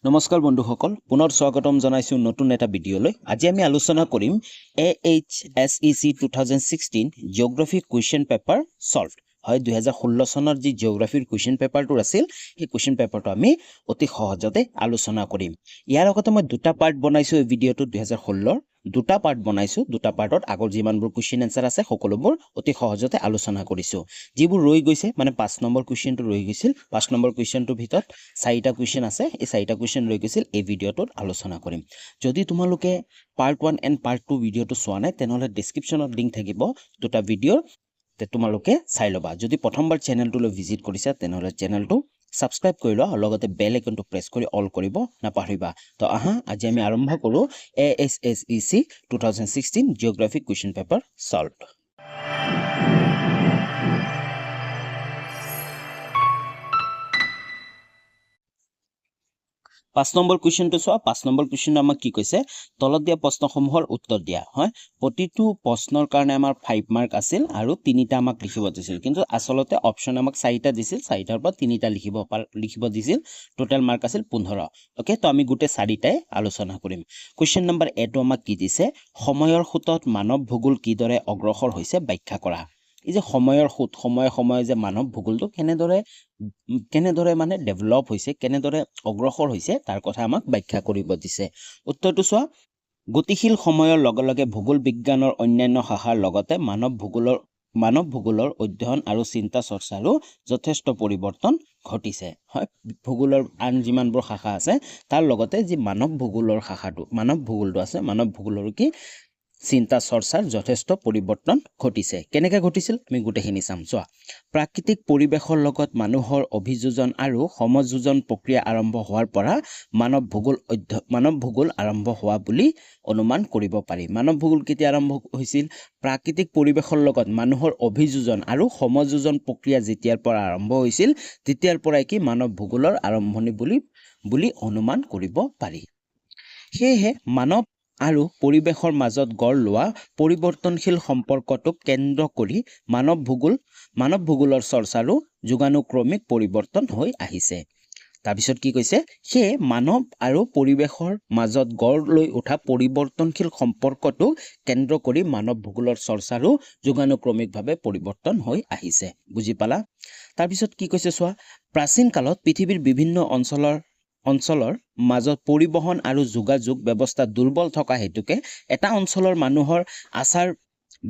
নমস্কাৰ বন্ধুসকল, পুনৰ স্বাগতম জনাইছো নতুন এটা ভিডিঅ'লৈ। আজি আমি আলোচনা কৰিম AHSEC 2016 geography question paper solved. হয়, 2016 চনৰ যি জিঅ'গ্ৰাফিৰ কুৱেশ্যন পেপাৰটো আছিল, সেই কুৱেশ্যন পেপাৰটো আমি অতি সহজতে আলোচনা কৰিম। ইয়াৰ আগতে মই দুটা পাৰ্ট বনাইছো এই ভিডিঅ'টো 2016 দুটা পাৰ্ট বনাইছো। দুটা পাৰ্টত আগৰ যিমানবোৰ কুৱেশ্যন এনচাৰ আছে সকলোবোৰ অতি সহজতে আলোচনা কৰিছো। যিবোৰ ৰৈ গৈছে মানে 5 নম্বৰ কুৱেশ্যনটো ৰৈ গৈছিল, 5 নম্বৰ কুৱেশ্যনটোৰ ভিতৰত 4টা কুৱেশ্যন আছে, এই 4টা কুৱেশ্যন ৰৈ গৈছিল, এই ভিডিঅ'টোত আলোচনা কৰিম। যদি তোমালোকে পাৰ্ট 1 এণ্ড পাৰ্ট 2 ভিডিঅ'টো চোৱা নাই তেনেহ'লে ডেছক্ৰিপশ্যনত লিংক থাকিব দুটা ভিডিঅ'ৰ, তোমালোকে চাই ল'বা। যদি প্ৰথমবাৰ চেনেলটোলৈ ভিজিট কৰিছা তেনেহ'লে চেনেলটো সাবস্ক্ৰাইব কৰি লোৱা, লগতে বেল আইকনটো প্ৰেছ কৰি অল কৰিব নাপাহৰিবা। তো আহা আজি আমি আৰম্ভ কৰোঁ AHSEC 2016 geography question paper solved. 5 নম্বৰ কুৱেশ্যনটো চোৱা। 5 নম্বৰ কুৱেশ্যনটো আমাক কি কৈছে, তলত দিয়া প্ৰশ্নসমূহৰ উত্তৰ দিয়া। হয়, প্ৰতিটো প্ৰশ্নৰ কাৰণে আমাৰ 5 মাৰ্ক আছিল আৰু 3টা আমাক লিখিব দিছিল, কিন্তু আচলতে অপশ্যন আমাক 4টা দিছিল, 4টাৰ পৰা 3টা লিখিব দিছিল। টোটেল মাৰ্ক আছিল 15। ওকে, তো আমি গোটেই 4টাই আলোচনা কৰিম। কুৱেশ্যন নম্বৰ এটো আমাক কি দিছে, সময়ৰ সোঁতত মানৱ ভূগোল কিদৰে অগ্ৰসৰ হৈছে ব্যাখ্যা কৰা। এই যে সময়ৰ সোঁত, সময়ে যে মানৱ ভূগোলটো কেনেদৰে মানে ডেভেলপ হৈছে, কেনেদৰে অগ্ৰসৰ হৈছে তাৰ কথা আমাক ব্যাখ্যা কৰিব দিছে। উত্তৰটো চোৱা, গতিশীল সময়ৰ লগে লগে ভূগোল বিজ্ঞানৰ অন্যান্য শাখাৰ লগতে মানৱ ভূগোলৰ অধ্যয়ন আৰু চিন্তা চৰ্চাৰো যথেষ্ট পৰিৱৰ্তন ঘটিছে। হয়, ভূগোলৰ আন যিমানবোৰ শাখা আছে তাৰ লগতে যি মানৱ ভূগোলটো আছে, মানৱ ভূগোলৰ কি চিন্তা চৰ্চাৰ যথেষ্ট পৰিৱৰ্তন ঘটিছে। কেনেকৈ ঘটিছিল আমি গোটেইখিনি চাম। চোৱা, প্ৰাকৃতিক পৰিৱেশৰ লগত মানুহৰ অভিযোজন আৰু সমযোজন প্ৰক্ৰিয়া আৰম্ভ হোৱাৰ পৰা মানৱ ভূগোল আৰম্ভ হোৱা বুলি অনুমান কৰিব পাৰি। মানৱ ভূগোল কেতিয়া আৰম্ভ হৈছিল? প্ৰাকৃতিক পৰিৱেশৰ লগত মানুহৰ অভিযোজন আৰু সমযোজন প্ৰক্ৰিয়া যেতিয়াৰ পৰা আৰম্ভ হৈছিল তেতিয়াৰ পৰাই কি মানৱ ভূগোলৰ আৰম্ভণি বুলি অনুমান কৰিব পাৰি। সেয়েহে মানৱ আৰু পৰিৱেশৰ মাজত গঢ় লোৱা পৰিৱৰ্তনশীল সম্পৰ্কটোক কেন্দ্ৰ কৰি মানৱ ভূগোলৰ চৰ্চাৰো যুগানুক্ৰমিক পৰিৱৰ্তন হৈ আহিছে। তাৰপিছত কি কৈছে, সেয়ে মানৱ আৰু পৰিৱেশৰ মাজত গঢ় লৈ উঠা পৰিৱৰ্তনশীল সম্পৰ্কটোক কেন্দ্ৰ কৰি মানৱ ভূগোলৰ চৰ্চাৰো যুগানুক্ৰমিকভাৱে পৰিৱৰ্তন হৈ আহিছে। বুজি পালা? তাৰপিছত কি কৈছে চোৱা, প্ৰাচীন কালত পৃথিৱীৰ বিভিন্ন অঞ্চলৰ মাজত পৰিবহণ আৰু যোগাযোগ ব্যৱস্থা দুৰ্বল থকা হেতুকে এটা অঞ্চলৰ মানুহৰ আচাৰ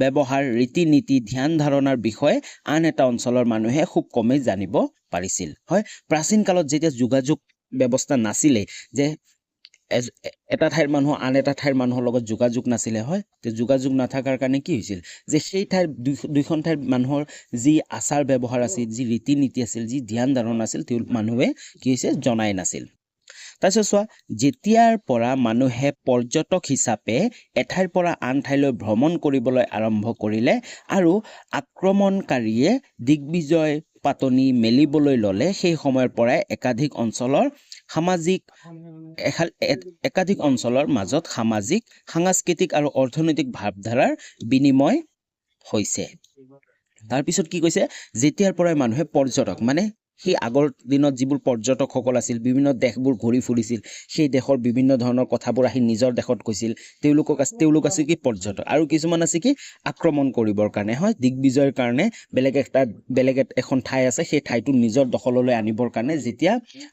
ব্যৱহাৰ, ৰীতি নীতি, ধ্যান ধাৰণাৰ বিষয়ে আন এটা অঞ্চলৰ মানুহে খুব কমেই জানিব পাৰিছিল। হয়, প্ৰাচীন কালত যেতিয়া যোগাযোগ ব্যৱস্থা নাছিলে, যে এটা ঠাইৰ মানুহ আন এটা ঠাইৰ মানুহৰ লগত যোগাযোগ নাছিলে, হয়, যোগাযোগ নাথাকাৰ কাৰণে কি হৈছিল, যে সেই ঠাইৰ দুইখন ঠাইৰ মানুহৰ যি আচাৰ ব্যৱহাৰ আছিল, যি ৰীতি নীতি আছিল, যি ধ্যান ধাৰণা আছিল, মানুহে কি হৈছে জনাই নাছিল। তাৰপিছত চোৱা, যেতিয়াৰ পৰা মানুহে পৰ্যটক হিচাপে এঠাইৰ পৰা আন ঠাইলৈ ভ্ৰমণ কৰিবলৈ আৰম্ভ কৰিলে আৰু আক্ৰমণকাৰীয়ে দিগ্বিজয় পাতনি মেলিবলৈ ল'লে, সেই সময়ৰ পৰাই একাধিক অঞ্চলৰ মাজত সাংস্কৃতিক আৰু অৰ্থনৈতিক ভাৱধাৰাৰ বিনিময় হৈছে। তাৰপিছত কি কৈছে, যেতিয়াৰ পৰাই মানুহে পৰ্যটক মানে সেই আগৰ দিনত যিবোৰ পৰ্যটকসকল আছিল, বিভিন্ন দেশবোৰ ঘূৰি ফুৰিছিল, সেই দেশৰ বিভিন্ন ধৰণৰ কথাবোৰ আহি নিজৰ দেশত কৈছিল, তেওঁলোক আছে কি পৰ্যটক। আৰু কিছুমান আছে কি আক্ৰমণ কৰিবৰ কাৰণে, হয়, দিগ্বিজয়ৰ কাৰণে বেলেগ এখন ঠাই আছে, সেই ঠাইটো নিজৰ দখললৈ আনিবৰ কাৰণে যেতিয়া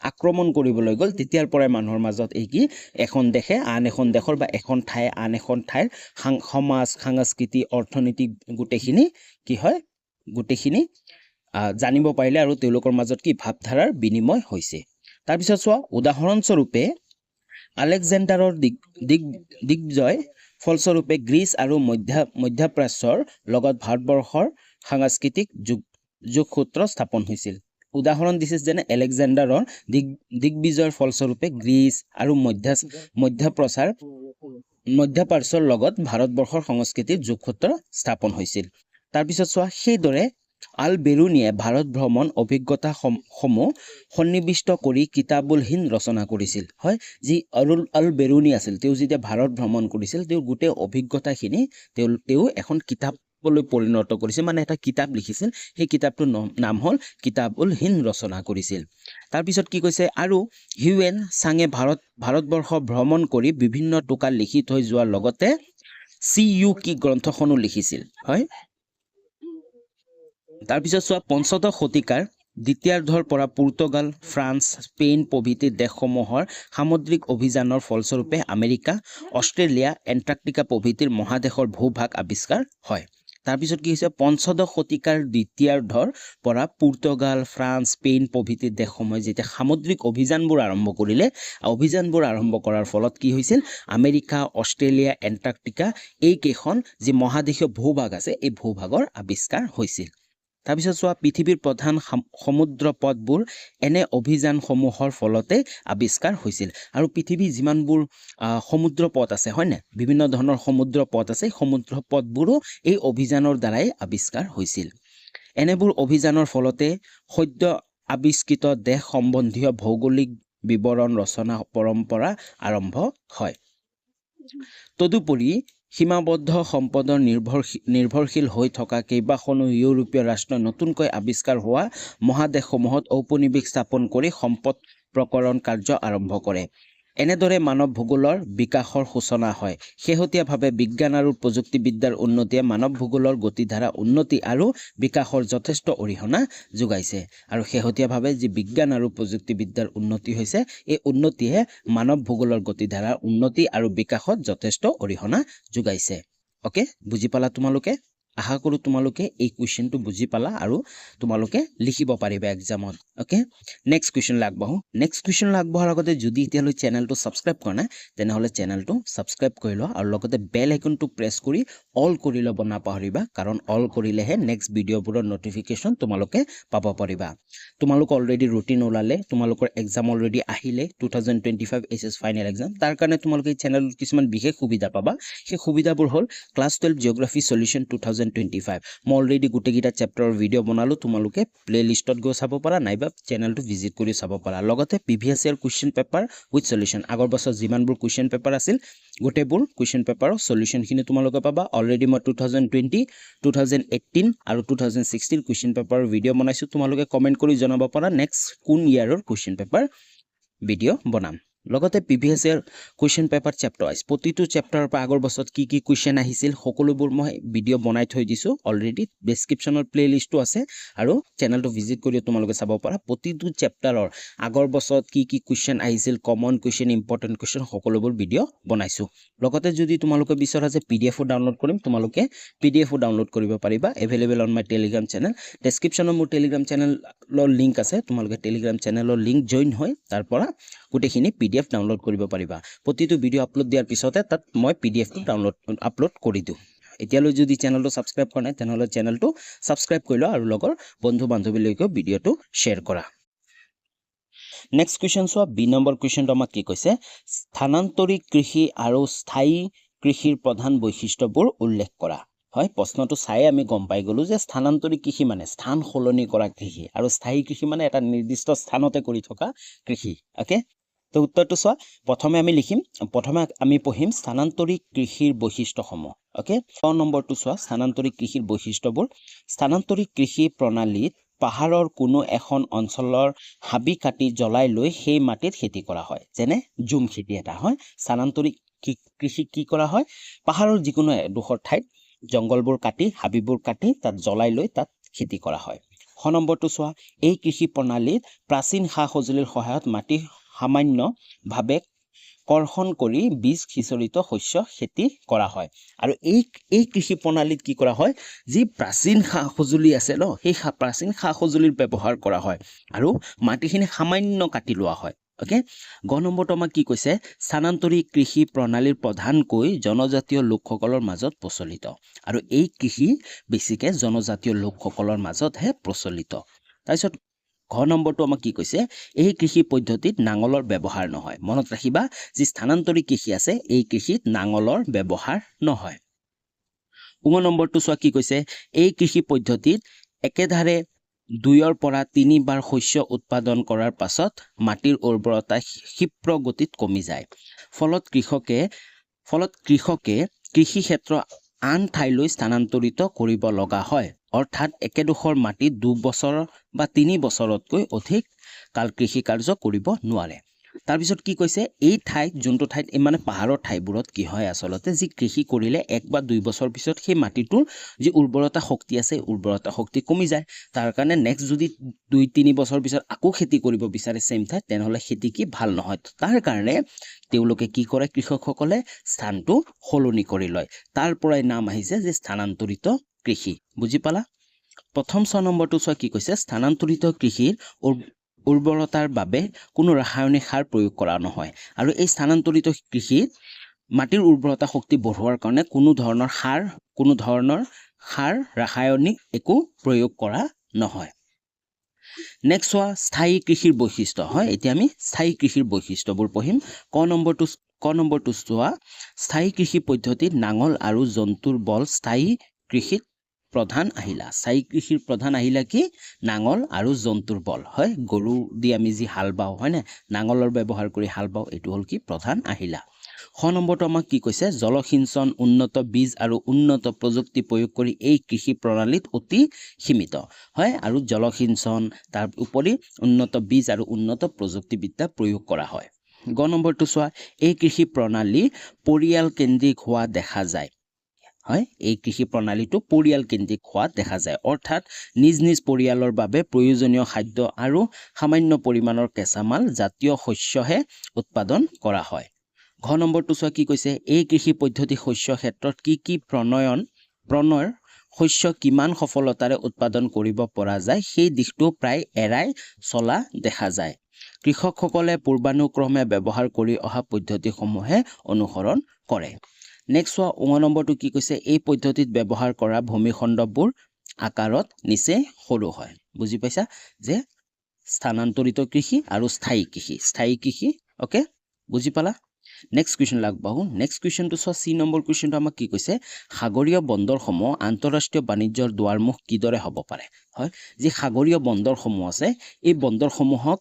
আক্ৰমণ কৰিবলৈ গ'ল, তেতিয়াৰ পৰাই মানুহৰ মাজত এই কি এখন দেশে আন এখন দেশৰ বা এখন ঠাই আন এখন ঠাইৰ সমাজ, সাংস্কৃতিক, অৰ্থনীতি গোটেইখিনি কি হয়, গোটেইখিনি জানিব পাৰিলে আৰু তেওঁলোকৰ মাজত কি ভাৱধাৰাৰ বিনিময় হৈছে। তাৰপিছত চোৱা, উদাহৰণস্বৰূপে আলেকজেণ্ডাৰৰ দিগ্বিজয় ফলস্বৰূপে গ্ৰীচ আৰু মধ্যপ্ৰাচ্যৰ লগত ভাৰতবৰ্ষৰ সাংস্কৃতিক যোগসূত্ৰ স্থাপন হৈছিল। উদাহৰণ দিছে যেনে আলেকজেণ্ডাৰৰ দিগ্বিজয়ৰ ফলস্বৰূপে গ্ৰীচ আৰু মধ্যপ্ৰাচ্যৰ লগত ভাৰতবৰ্ষৰ সংস্কৃতিৰ যোগসূত্ৰ স্থাপন হৈছিল। তাৰপিছত চোৱা, সেইদৰে আল বেৰুনিয়ে ভাৰত ভ্ৰমণ অভিজ্ঞতাসমূহ সন্নিৱিষ্ট কৰি কিতাবুল হিন্দ ৰচনা কৰিছিল। হয়, যি আল বেৰুনি আছিল, তেওঁ যেতিয়া ভাৰত ভ্ৰমণ কৰিছিল, তেওঁৰ গোটেই অভিজ্ঞতাখিনি তেওঁ এখন কিতাপ লৈ পৰিণত কৰিছিল মানে এটা কিতাপ লিখিছিল সেই কিতাপটোৰ নাম হ'ল কিতাবুল হিন্দ ৰচনা কৰিছিল তাৰপিছত কি কৈছে আৰু হিউৱেন চাঙে ভাৰতবৰ্ষ ভ্ৰমণ কৰি বিভিন্ন টোকা লিখি থৈ যোৱাৰ লগতে কি গ্ৰন্থখনো লিখিছিল হয় তাৰপিছত চোৱা পঞ্চদশ শতিকাৰ দ্বিতীয়াৰ্ধৰ পৰা পৰ্তুগাল ফ্ৰান্স স্পেইন প্ৰভৃতি দেশসমূহৰ সামুদ্ৰিক অভিযানৰ ফলস্বৰূপে আমেৰিকা অষ্ট্ৰেলিয়া এণ্টাৰ্কটিকা প্ৰভৃতিৰ মহাদেশৰ ভূভাগ আৱিষ্কাৰ হয় তাৰপিছত কি হৈছে পঞ্চদশ শতিকাৰ দ্বিতীয়াৰ্ধৰ পৰা পৰ্তুগাল ফ্ৰান্স স্পেইন প্ৰভৃতি দেশসমূহে যেতিয়া সামুদ্ৰিক অভিযানবোৰ আৰম্ভ কৰিলে অভিযানবোৰ আৰম্ভ কৰাৰ ফলত কি হৈছিল আমেৰিকা অষ্ট্ৰেলিয়া এণ্টাৰ্কটিকা এইকেইখন যি মহাদেশীয় ভূভাগ আছে এই ভূভাগৰ আৱিষ্কাৰ হৈছিল তাৰপিছত চোৱা পৃথিৱীৰ প্ৰধান সমুদ্ৰ পথবোৰ এনে অভিযানসমূহৰ ফলতে আৱিষ্কাৰ হৈছিল আৰু পৃথিৱীৰ যিমানবোৰ সমুদ্ৰ পথ আছে হয়নে বিভিন্ন ধৰণৰ সমুদ্ৰ পথ আছে সমুদ্ৰ পথবোৰো এই অভিযানৰ দ্বাৰাই আৱিষ্কাৰ হৈছিল এনেবোৰ অভিযানৰ ফলতে সদ্য আৱিষ্কৃত দেশ সম্বন্ধীয় ভৌগোলিক বিৱৰণ ৰচনা পৰম্পৰা আৰম্ভ হয় তদুপৰি সীমাবদ্ধ সম্পদৰ নিৰ্ভৰশীল হৈ থকা কেইবাখনো ইউৰোপীয় ৰাষ্ট্ৰ নতুনকৈ আৱিষ্কাৰ হোৱা মহাদেশসমূহত ঔপনিৱেশ স্থাপন কৰি সম্পদ প্ৰকৰণ কাৰ্য আৰম্ভ কৰে এনেদৰে মানৱ ভূগোলৰ বিকাশৰ সূচনা হয় শেহতীয়াভাৱে বিজ্ঞান আৰু প্ৰযুক্তিবিদ্যাৰ উন্নতিয়ে মানৱ ভূগোলৰ গতিধাৰা উন্নতি আৰু বিকাশৰ যথেষ্ট অৰিহণা যোগাইছে আৰু শেহতীয়াভাৱে যি বিজ্ঞান আৰু প্ৰযুক্তিবিদ্যাৰ উন্নতি হৈছে এই উন্নতিয়ে মানৱ ভূগোলৰ গতিধাৰা উন্নতি আৰু বিকাশত যথেষ্ট অৰিহণা যোগাইছে ওকে বুজি পালা তোমালোকে আশা কৰো তোমালোকে এই কোৱেশ্চনটো বুজি পালা আৰু তোমালোকে লিখিব পাৰিবা এক্সামত ওকে নেক্সট কোৱেশ্চন আগবাঢ়ো নেক্সট কোৱেশ্চন আগবঢ়াৰ আগতে যদি এতিয়ালৈ চেনেলটো সাবস্ক্ৰাইব কৰা নাই তেনেহলে চেনেলটো সাবস্ক্ৰাইব কৰি লোৱা আৰু লগতে বেল আইকনটো প্ৰেছ কৰি অল কৰি ল'ব নাপাহৰিবা কাৰণ অল কৰিলেহে নেক্সট ভিডিঅ'বোৰৰ নটিফিকেশ্যন তোমালোকে পাব পাৰিবা তোমালোক অলৰেডি ৰুটিন ওলালে তোমালোকৰ এক্সাম অলৰেডি আহিলে 2025 এছএছ ফাইনেল এক্সাম তাৰ কাৰণে তোমালোকে এই চেনেলত কিছুমান বিশেষ সুবিধা পাবা সেই সুবিধাবোৰ হ'ল ক্লাছ 12 জিঅগ্ৰাফি সলিউশন 2025 মই অলৰেডি গোটেইকেইটা চেপ্টাৰৰ ভিডিঅ' বনালো তোমালোকে প্লেলিষ্টত গৈ চাব পাৰা নাইবা চেনেলটো ভিজিট কৰি চাব পাৰা লগতে previous year question paper with solution আগৰ বছৰ যিমানবোৰ কুৱেশ্চন পেপাৰ আছিল গোটেইবোৰ কুৱেশ্চন পেপাৰৰ সলিউশনখিনি তোমালোকে পাবা অলৰেডি মই 2020 2018 আৰু 2016 কুৱেশ্চন পেপাৰৰ ভিডিঅ' বনাইছো তোমালোকে কমেন্ট কৰি জনাব পাৰা নেক্সট কোন ইয়াৰৰ কুৱেশ্চন পেপাৰ ভিডিঅ' বনাম লগতে previous year question paper chapter wise প্ৰতিটো চেপ্টাৰৰ পৰা আগৰ বছৰত কি কি কুৱেশ্চন আহিছিল সকলোবোৰ মই ভিডিঅ' বনাই থৈ দিছো অলৰেডি ডেসক্ৰিপচনৰ প্লেলিষ্টটো আছে আৰু চেনেলটো ভিজিট কৰি তোমালোকে চাব পাৰা প্ৰতিটো চেপ্টাৰৰ আগৰ বছৰত কি কি কুৱেশ্চন আহিছিল কমন কুৱেশ্চন ইম্পৰ্টেন্ট কুৱেশ্চন সকলোবোৰ ভিডিঅ' বনাইছো লগতে যদি তোমালোকে বিচাৰা যে পিডিএফও ডাউনলোড কৰিম তোমালোকে পিডিএফও ডাউনলোড কৰিব পাৰিবা available on my Telegram channel ডেসক্ৰিপচনত মোৰ টেলিগ্ৰাম চেনেলৰ লিংক আছে তোমালোকে টেলিগ্ৰাম চেনেলৰ লিংক জইন হৈ তাৰ পৰা গোটেইখিনি পিডিএফ ডাউনলোড কৰিব পাৰিবা প্ৰতিটো ভিডিঅ' আপলোড দিয়াৰ পিছতে তাত মই পিডিএফটো আপলোড কৰি দিওঁ এতিয়ালৈ যদি চেনেলটো সাবস্ক্ৰাইব কৰা নাই তেনেহলে চেনেলটো সাবস্ক্ৰাইব কৰি লোৱা আৰু লগৰ বন্ধু বান্ধৱীলৈকে ভিডিঅ'টো শ্বেয়াৰ কৰা নেক্সট কোৱেশ্চন চোৱা বি নম্বৰ কোৱেশ্চনটো আমাক কি কৈছে স্থানান্তৰিক কৃষি আৰু স্থায়ী কৃষিৰ প্ৰধান বৈশিষ্ট্যবোৰ উল্লেখ কৰা হয় প্ৰশ্নটো চাই আমি গম পাই গলো যে স্থানান্তৰিক কৃষি মানে স্থান সলনি কৰা কৃষি আৰু স্থায়ী কৃষি মানে এটা নিৰ্দিষ্ট স্থানতে কৰি থকা কৃষি ওকে তো উত্তৰটো চোৱা প্ৰথমে আমি পঢ়িম স্থানান্তৰিক কৃষিৰ বৈশিষ্ট্যসমূহ ওকে নম্বৰটো চোৱা স্থানান্তৰিক কৃষিৰ বৈশিষ্ট্যবোৰ স্থানান্তৰিক কৃষি প্ৰণালীত পাহাৰৰ কোনো এখন অঞ্চলৰ হাবি কাটি জ্বলাই লৈ সেই মাটিত খেতি কৰা হয় যেনে জুম খেতি এটা হয় স্থানান্তৰিক কৃষি কি কৰা হয় পাহাৰৰ যিকোনো এডোখৰ ঠাইত জংগলবোৰ কাটি হাবিবোৰ কাটি তাত জ্বলাই লৈ তাত খেতি কৰা হয় নম্বৰটো চোৱা এই কৃষি প্ৰণালীত প্ৰাচীন সা-সঁজুলিৰ সহায়ত মাটি সামান্যভাৱে কৰ্ষণ কৰি বীজ সিঁচৰিত শস্য খেতি কৰা হয় আৰু এই কৃষি প্ৰণালীত কি কৰা হয় যি প্ৰাচীন সা-সঁজুলি আছে ন সেই প্ৰাচীন সা-সঁজুলিৰ ব্যৱহাৰ কৰা হয় আৰু মাটিখিনি সামান্য কাটি লোৱা হয় ওকে নম্বৰটো আমাক কি কৈছে স্থানান্তৰিক কৃষি প্ৰণালীৰ প্ৰধানকৈ জনজাতীয় লোকসকলৰ মাজত প্ৰচলিত আৰু এই কৃষি বেছিকে জনজাতীয় লোকসকলৰ মাজতহে প্ৰচলিত তাৰপিছত নম্বৰটো আমাক কি কৈছে এই কৃষি পদ্ধতিত নাঙলৰ ব্যৱহাৰ নহয় মনত ৰাখিবা যি স্থানান্তৰিক কৃষি আছে এই কৃষিত নাঙলৰ ব্যৱহাৰ নহয় নম্বৰটো চোৱা কি কৈছে এই কৃষি পদ্ধতিত একেধাৰে 2 পৰা 3 বাৰ শস্য উৎপাদন কৰাৰ পাছত মাটিৰ উৰ্বৰতা ক্ষিপ্ৰ গতিত কমি যায় ফলত কৃষকে কৃষি ক্ষেত্ৰ আন ঠাইলৈ স্থানান্তৰিত কৰিব লগা হয় অৰ্থাৎ একেডোখৰ মাটি 2 বছৰ বা 3 বছৰতকৈ অধিক কাল কৃষি কাৰ্য কৰিব নোৱাৰে তাৰপিছত কি কৈছে এই ঠাইত যোনটো ঠাইত মানে পাহাৰৰ ঠাইবোৰত কি হয় আচলতে যি কৃষি কৰিলে 1 বা 2 বছৰ পিছত সেই মাটিটোৰ যি উৰ্বৰতা শক্তি আছে উৰ্বৰতা শক্তি কমি যায় তাৰ কাৰণে নেক্সট যদি 2-3 বছৰ পিছত আকৌ খেতি কৰিব বিচাৰে সেম ঠাইত তেনেহলে খেতি কি ভাল নহয় তাৰ কাৰণে তেওঁলোকে কি কৰে কৃষকসকলে স্থানটো সলনি কৰি লয় তাৰ পৰাই নাম আহিছে যে স্থানান্তৰিত কৃষি বুজি পালা প্ৰথম 6 নম্বৰটো চোৱা কি কৈছে স্থানান্তৰিত কৃষিৰ উৰ্বৰতাৰ বাবে কোনো ৰাসায়নিক সাৰ প্ৰয়োগ কৰা নহয় আৰু এই স্থানান্তৰিত কৃষিত মাটিৰ উৰ্বৰতা শক্তি বঢ়োৱাৰ কাৰণে কোনো ধৰণৰ সাৰ ৰাসায়নিক একো প্ৰয়োগ কৰা নহয় নেক্সট চোৱা স্থায়ী কৃষিৰ বৈশিষ্ট্য হয় এতিয়া আমি স্থায়ী কৃষিৰ বৈশিষ্ট্যবোৰ পঢ়িম ক নম্বৰটো চোৱা স্থায়ী কৃষি পদ্ধতিত নাঙল আৰু জন্তুৰ বল স্থায়ী কৃষিত প্ৰধান আহিলা স্থায়ী কৃষিৰ প্ৰধান আহিলা কি নাঙল আৰু জন্তুৰ বল হয় গৰু দি আমি যি হাল বাও হয় না নাঙলৰ ব্যৱহাৰ কৰি হাল বাও এটো হল কি প্ৰধান আহিলা খ নম্বৰটো আমাক কি কৈছে জলসিঞ্চন উন্নত বীজ আৰু উন্নত প্ৰযুক্তি প্ৰয়োগ কৰি এই কৃষি প্ৰণালীত অতি সীমিত হয় আৰু জলসিঞ্চন তাৰ উপৰি উন্নত বীজ আৰু উন্নত প্ৰযুক্তিবিদ্যা প্ৰয়োগ কৰা হয় গ নম্বৰটো চোৱা এই কৃষি প্ৰণালী পৰিয়াল কেন্দ্ৰিক হোৱা দেখা যায় হয় এই কৃষি প্ৰণালীটো পৰিয়াল কেন্দ্ৰিক হোৱা দেখা যায় অৰ্থাৎ নিজ পৰিয়ালৰ বাবে প্ৰয়োজনীয় খাদ্য আৰু সামান্য পৰিমাণৰ কেঁচামাল জাতীয় শস্যহে উৎপাদন কৰা হয় ঘ নম্বৰটো চোৱা কি কৈছে এই কৃষি পদ্ধতি শস্য ক্ষেত্ৰত কি প্ৰণয়ৰ শস্য কিমান সফলতাৰে উৎপাদন কৰিব পৰা যায় সেই দিশটো প্ৰায় এৰাই চলা দেখা যায় কৃষকসকলে পূৰ্বানুক্ৰমে ব্যৱহাৰ কৰি অহা পদ্ধতিসমূহে অনুসৰণ কৰে নেক্সট চোৱা 9 নম্বৰটো কি কৈছে এই পদ্ধতিত ব্যৱহাৰ কৰা ভূমিখণ্ডবোৰ আকাৰত নিচে সৰু হয় বুজি পাইছা যে স্থানান্তৰিত কৃষি আৰু স্থায়ী কৃষি ওকে বুজি পালা নেক্সট কোৱেশ্চন লাগবাহু নেক্সট কোৱেশ্চনটো চোৱা সি নম্বৰ কোৱেশ্চনটো আমাক কি কৈছে সাগৰীয় বন্দৰসমূহ আন্তঃৰাষ্ট্ৰীয় বাণিজ্যৰ দুৱাৰমুখ কিদৰে হ'ব পাৰে হয় যে সাগৰীয় বন্দৰসমূহ আছে এই বন্দৰসমূহক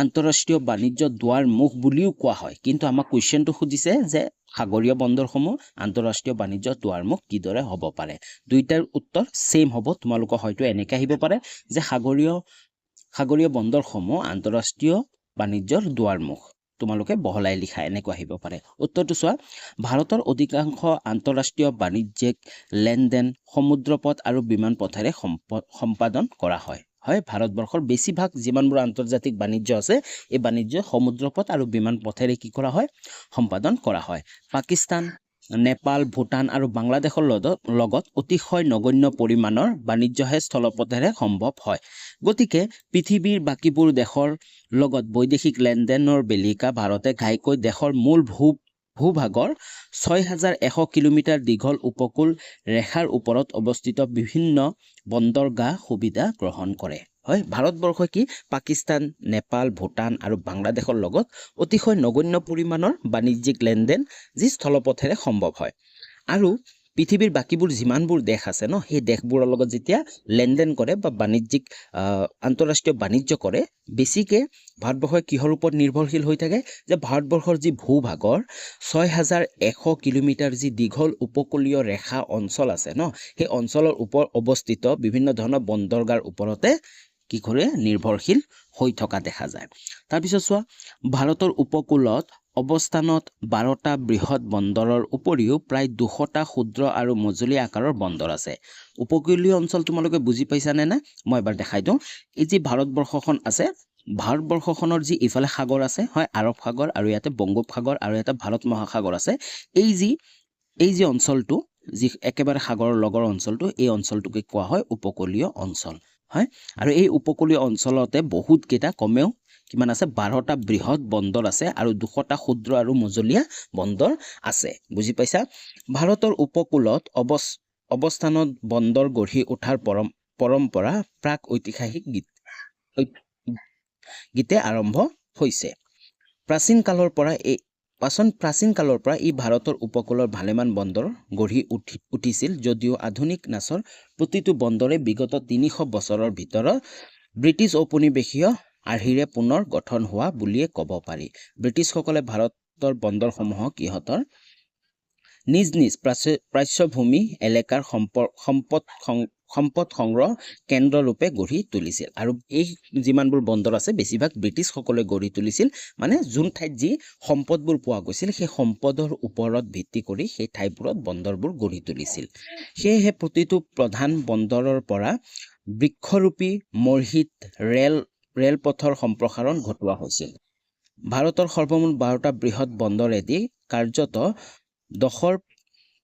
আন্তঃৰাষ্ট্ৰীয় বাণিজ্যৰ দুৱাৰমুখ বুলিও কোৱা হয় কিন্তু আমাক কোৱেশ্চনটো সুধিছে যে সাগৰীয় বন্দৰসমূহ আন্তঃৰাষ্ট্ৰীয় বাণিজ্যৰ দুৱাৰমুখ কিদৰে হ'ব পাৰে দুইটাৰ উত্তৰ সেম হ'ব তোমালোকৰ হয়তো এনেকৈ আহিব পাৰে যে সাগৰীয় বন্দৰসমূহ আন্তঃৰাষ্ট্ৰীয় বাণিজ্যৰ দুৱাৰমুখ তোমালোকে বহলাই লিখা এনেকৈ আহিব পাৰে উত্তৰটো চোৱা ভাৰতৰ অধিকাংশ আন্তঃৰাষ্ট্ৰীয় বাণিজ্যিক লেনদেন সমুদ্ৰপথ আৰু বিমান পথেৰে সম্পাদন কৰা হয় হয় ভাৰতবৰ্ষৰ বেছিভাগ যিমানবোৰ আন্তৰ্জাতিক বাণিজ্য আছে এই বাণিজ্য সমুদ্ৰপথ আৰু বিমান পথেৰে কি কৰা হয় সম্পাদন কৰা হয় পাকিস্তান নেপাল ভূটান আৰু বাংলাদেশৰ লগত অতিশয় নগণ্য পৰিমাণৰ বাণিজ্যহে স্থলপথেৰে সম্ভৱ হয় গতিকে পৃথিৱীৰ বাকীবোৰ দেশৰ লগত বৈদেশিক লেনদেনৰ বেলিকা ভাৰতে ঘাইকৈ দেশৰ মূল ভূভাগৰ 6100 কিলোমিটাৰ দীঘল উপকূল ৰেখাৰ ওপৰত অৱস্থিত বিভিন্ন বন্দৰগাহ সুবিধা গ্ৰহণ কৰে হয় ভাৰতবৰ্ষই কি পাকিস্তান নেপাল ভূটান আৰু বাংলাদেশৰ লগত অতিশয় নগণ্য পৰিমাণৰ বাণিজ্যিক লেনদেন যি স্থলপথেৰে সম্ভৱ হয় আৰু পৃথিৱীৰ বাকীবোৰ যিমানবোৰ দেশ আছে ন সেই দেশবোৰৰ লগত যেতিয়া লেনদেন কৰে বা বাণিজ্যিক আন্তঃৰাষ্ট্ৰীয় বাণিজ্য কৰে বেছিকে ভাৰতবৰ্ষই কিহৰ ওপৰত নিৰ্ভৰশীল হৈ থাকে যে ভাৰতবৰ্ষৰ যি ভূভাগৰ 6100 কিলোমিটাৰ যি দীঘল উপকূলীয় ৰেখা অঞ্চল আছে ন সেই অঞ্চলৰ ওপৰত অৱস্থিত বিভিন্ন ধৰণৰ বন্দৰগাৰ ওপৰতে কি কৰে নিৰ্ভৰশীল হৈ থকা দেখা যায় তাৰপিছত চোৱা ভাৰতৰ উপকূলত অৱস্থানত 12টা বৃহৎ বন্দৰৰ উপৰিও প্ৰায় 200টা ক্ষুদ্ৰ আৰু মজলীয়া আকাৰৰ বন্দৰ আছে উপকূলীয় অঞ্চল তোমালোকে বুজি পাইছা নে মই এবাৰ দেখাই দিওঁ এই যে ভাৰতবৰ্ষখন আছে ভাৰতবৰ্ষখনৰ যি ইফালে সাগৰ আছে হয় আৰব সাগৰ আৰু ইয়াতে বংগোপসাগৰ আৰু ইয়াতে ভাৰত মহাসাগৰ আছে এই যি অঞ্চলটো যি একেবাৰে সাগৰৰ লগৰ অঞ্চলটো এই অঞ্চলটোকে কোৱা হয় উপকূলীয় অঞ্চল হয় আৰু এই উপকূলীয় অঞ্চলতে বহুত কেইটা কমেও কিমান আছে 12টা বৃহৎ বন্দৰ আছে আৰু 200টা ক্ষুদ্ৰ আৰু মজলীয়া বন্দৰ আছে বুজি পাইছা ভাৰতৰ উপকূলত অৱস্থানত বন্দৰ গঢ়ি উঠাৰ পৰম্পৰা প্ৰাক ঐতিহাসিক গীতে আৰম্ভ হৈছে প্ৰাচীন কালৰ পৰা ই ভাৰতৰ উপকূলৰ ভালেমান বন্দৰ গঢ়ি উঠিছিল যদিও আধুনিক নাছৰ প্ৰতিটো বন্দৰে বিগত 300 বছৰৰ ভিতৰত ব্ৰিটিছ ঔপনিৱেশীয় আৰ্হিৰে পুনৰ গঠন হোৱা বুলিয়ে ক'ব পাৰি ব্ৰিটিছসকলে ভাৰতৰ বন্দৰসমূহক ইহঁতৰ নিজ নিজ প্ৰাচ্যভূমি এলেকাৰ সম্পদ সংগ্ৰহ কেন্দ্ৰ ৰূপে গঢ়ি তুলিছিল আৰু এই যিমানবোৰ বন্দৰ আছে বেছিভাগ ব্ৰিটিছসকলে গঢ়ি তুলিছিল মানে যোন ঠাইত যি সম্পদবোৰ পোৱা গৈছিল সেই সম্পদৰ ওপৰত ভিত্তি কৰি সেই ঠাইবোৰত বন্দৰবোৰ গঢ়ি তুলিছিল সেয়েহে প্ৰতিটো প্ৰধান বন্দৰৰ পৰা বৃক্ষৰূপী মৰ্হিত ৰেলপথৰ সম্প্ৰসাৰণ ঘটোৱা হৈছিল ভাৰতৰ সৰ্বমুঠ 12টা বৃহৎ বন্দৰেদি কাৰ্যত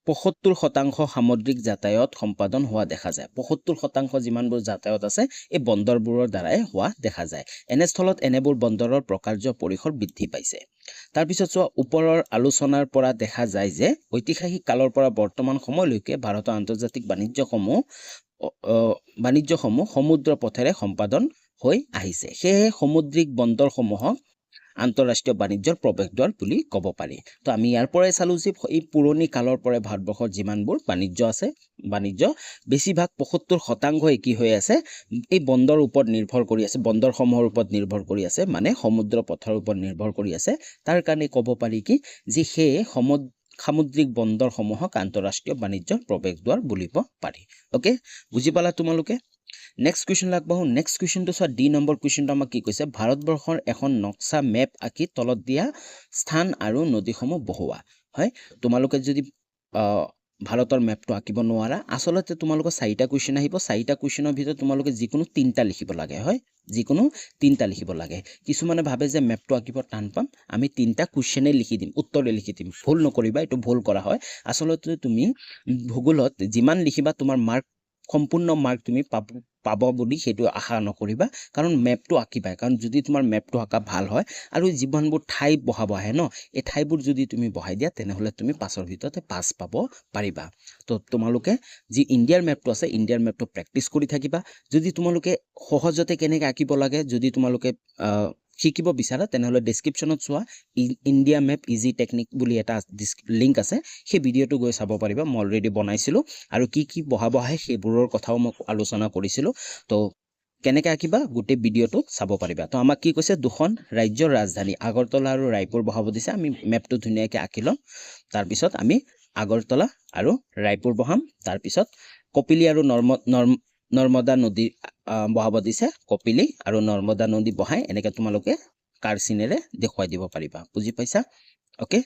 75% সামুদ্ৰিক যাতায়াত সম্পাদন হোৱা দেখা যায় 75% যিমানবোৰ যাতায়াত আছে এই বন্দৰবোৰৰ দ্বাৰাই হোৱা দেখা যায় এনেস্থলত এনেবোৰ বন্দৰৰ প্ৰকাৰ্য পৰিসৰ বৃদ্ধি পাইছে তাৰপিছত ওপৰৰ আলোচনাৰ পৰা দেখা যায় যে ঐতিহাসিক কালৰ পৰা বৰ্তমান সময়লৈকে ভাৰতৰ আন্তৰ্জাতিক বাণিজ্যসমূহ সমুদ্ৰ পথেৰে সম্পাদন হৈ আহিছে সেয়ে সামুদ্ৰিক বন্দৰসমূহক আন্তঃৰাষ্ট্ৰীয় বাণিজ্যৰ প্ৰৱেশদ্বাৰ বুলি ক'ব পাৰি তো আমি ইয়াৰ পৰাই চালো যে এই পুৰণি কালৰ পৰা ভাৰতবৰ্ষৰ যিমানবোৰ বাণিজ্য বেছিভাগ 75% কি হৈ আছে এই বন্দৰৰ ওপৰত নিৰ্ভৰ কৰি আছে বন্দৰসমূহৰ ওপৰত নিৰ্ভৰ কৰি আছে মানে সমুদ্ৰ পথৰ ওপৰত নিৰ্ভৰ কৰি আছে তাৰ কাৰণে ক'ব পাৰি কি যে সেই সামুদ্ৰিক বন্দৰসমূহক আন্তঃৰাষ্ট্ৰীয় বাণিজ্যৰ প্ৰৱেশদ্বাৰ বুলিব পাৰি ওকে বুজি পালা তোমালোকে নেক্সট কুৱেশ্যন লাগবাহু নেক্সট কুৱেশ্যনটো চোৱা ডি নম্বৰ কুৱেশ্যনটো আমাক কি কৈছে ভাৰতবৰ্ষৰ এখন নক্সা মেপ আঁকি তলত দিয়া স্থান আৰু নদীসমূহ বহুৱা হয় তোমালোকে যদি ভাৰতৰ মেপটো আঁকিব নোৱাৰা আসলতে তোমালোকৰ 4টা কুৱেশ্যন আহিব 4টা কুৱেশ্যনৰ ভিতৰত তোমালোকে যিকোনো 3টা লিখিব লাগে হয় যিকোনো 3টা লিখিব লাগে কিছুমানে ভাবে যে মেপটো আঁকিব টান পাম আমি 3টা কুৱেশ্যনে লিখি দিম উত্তৰে লিখি দিম ভুল নকৰিবা এইটো ভুল কৰা হয় আসলতে তুমি ভূগোলত যিমান লিখিবা তোমাৰ মাৰ্ক সম্পূৰ্ণ মাৰ্ক তুমি পাব বুলি সেইটো আশা নকৰিবা কাৰণ মেপটো আঁকিবা কাৰণ যদি তোমাৰ মেপটো আঁকা ভাল হয় আৰু যিমানবোৰ ঠাই বহাব আহে ন এই ঠাইবোৰ যদি তুমি বহাই দিয়া তেনেহলে তুমি পাছৰ ভিতৰতে পাছ পাব পাৰিবা তো তোমালোকে যি ইণ্ডিয়াৰ মেপটো আছে ইণ্ডিয়াৰ মেপটো প্ৰেক্টিছ কৰি থাকিবা যদি তোমালোকে সহজতে কেনেকৈ আঁকিব লাগে যদি তোমালোকে শিকিব বিচাৰা তেনেহলে ডেসক্ৰিপচনত চোৱা ইণ্ডিয়া মেপ ইজি টেকনিক বুলি এটা লিংক আছে সেই ভিডিঅটো গৈ চাব পাৰিবা মই অলৰেডি বনাইছিলো আৰু কি বহাব আহে সেইবোৰৰ কথাও মই আলোচনা কৰিছিলো তো কেনেকৈ আঁকিবা গোটেই ভিডিঅটো চাব পাৰিবা তো আমাক কি কৈছে দুখন ৰাজ্যৰ ৰাজধানী আগৰতলা আৰু ৰায়পুৰ বহাব দিছে আমি মেপটো ধুনীয়াকৈ আঁকি লম তাৰপিছত আমি আগৰতলা আৰু ৰায়পুৰ বহাম তাৰপিছত কপিলি আৰু নৰ্মদা নদী বহাব দিছে কপিলি আৰু নৰ্মদা নদী বহাই এনেকৈ তোমালোকে কাৰ্চিনেৰে দেখুৱাই দিব পাৰিবা বুজি পাইছা ওকে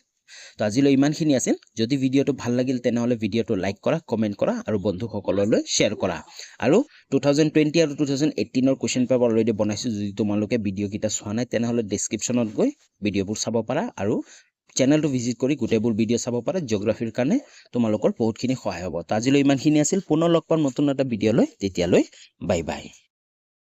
তো আজিলৈ ইমানখিনি আছিল যদি ভিডিঅটো ভাল লাগিল তেনেহলে ভিডিঅটো লাইক কৰা কমেন্ট কৰা আৰু বন্ধুসকললৈ শ্বেয়াৰ কৰা আৰু 2020 আৰু 2018 কুৱেশ্যন পেপাৰ অলৰেডি বনাইছো যদি তোমালোকে ভিডিঅ কিটা চোৱা নাই তেনেহলে ডেসক্ৰিপচনত গৈ ভিডিঅবোৰ চাব পাৰা আৰু চেনেলটো ভিজিট কৰি গোটেইবোৰ ভিডিঅ চাব পাৰা জিঅগ্ৰাফিৰ কাৰণে তোমালোকৰ বহুতখিনি সহায় হ'ব তো আজিলৈ ইমানখিনি আছিল পুনৰ লগ পাম নতুন এটা ভিডিঅ লৈ তেতিয়ালৈ বাই বাই